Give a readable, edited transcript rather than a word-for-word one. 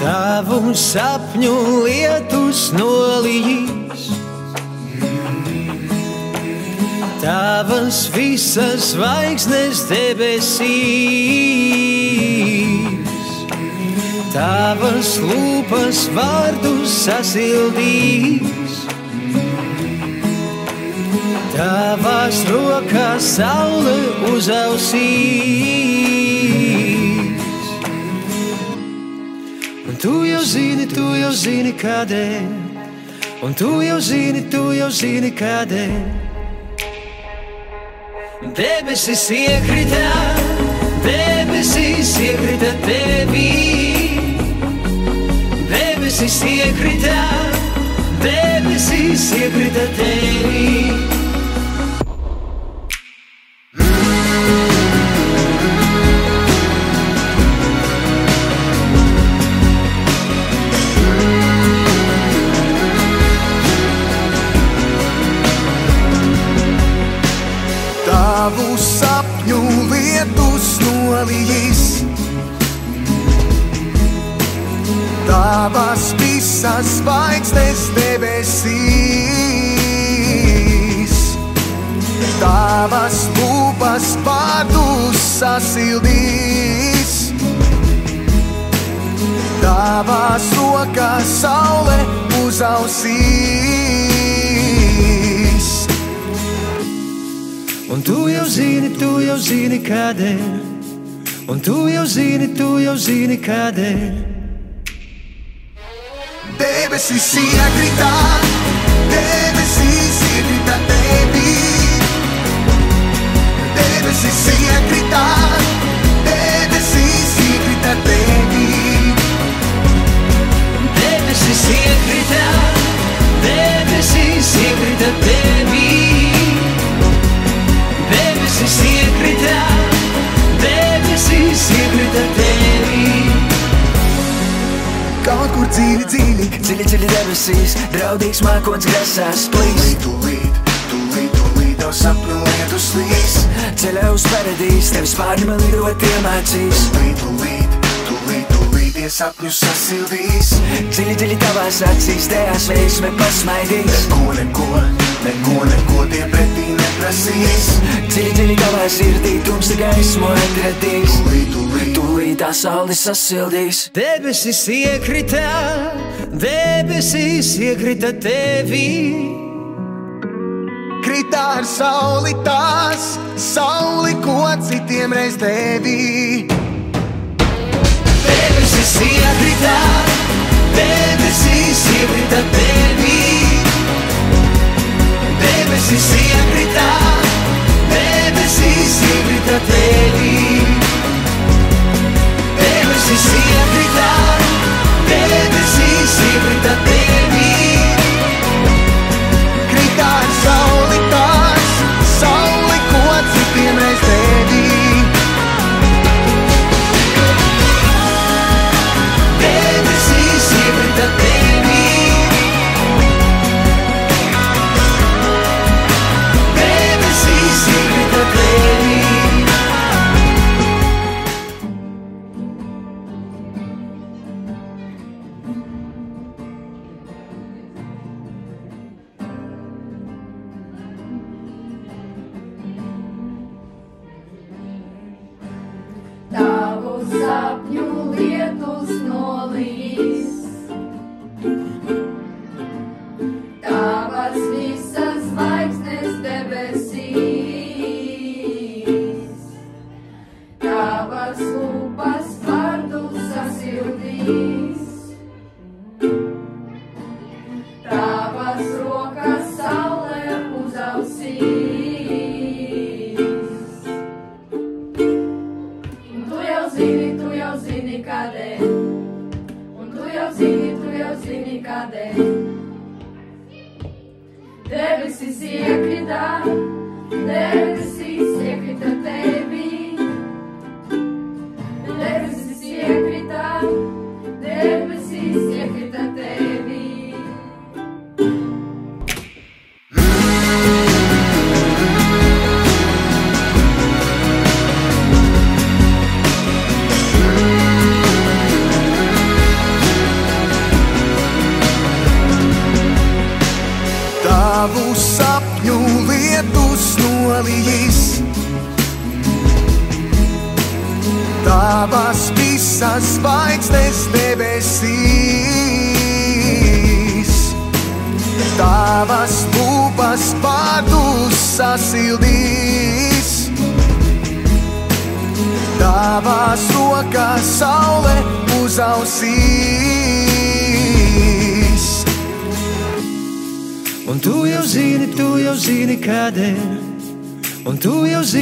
Tavu sapņu lietus nolijīs, tavas visas zvaigznes debesīs, tavas lūpas vārdus sasildīs, tavās rokās saule uzausīs. Tu jau zini kādēļ, un tu jau zini kādēļ. Debesis iekrita tevī, debesis iekrita tevī. Tavu sapņu lietus nolijīs, tavas visas zvaigznes debesīs, tavas lūpas vārdus sasildīs, tavās rokās saule uzausīs. Un tu jau zini kādēļ, un tu jau zini kādēļ. Debesis iekrita tevī, debesis iekrita tevī, debesis iekrita tevī. Debesis iekrita tevī. Kaut kur dziļi debesīs, draudīgs mākoņs grasās plīs. Tūlīt tev sapņu lietus līs. Ceļā uz paradīs, tevis pārņem lidot iemācīs. Tūlīt tie sapņus sasildīs. Dziļi tavās acīs, tajās veiksme pasmaidīs. Neko tie pretī neprasīs. Dziļi tavā sirdī tumsa gaismu atradīs. Tūlīt tā saule sasildīs. Debesis iekrita tevī. Krita ar sauli tās, sauli, ko citiem reiz devī. Debesis iekrita tevī. Debesis iekrita tevī. Debesis iekrita tevī. Krita ar sauli tās, sauli, ko citiem reiz devī. Debesis iekrita tevī. Debesis iekrita tevī. Tavu sapņu lietus nolijīs, tavas visas zvaigznes debesīs, tavas lūpas vārdus sasildīs, tavas rokas saule uzausīs. Tu jau zini kādēļ, un tu jau zini kādēļ. Debesis iekrita tevī. Debesis iekrita Tavas visas zvaigznes debesīs, Tavas lūpas vārdus sasildīs, Tavās rokās saule uzausīs. Un tu jau zini kādēļ, un tu jau zini.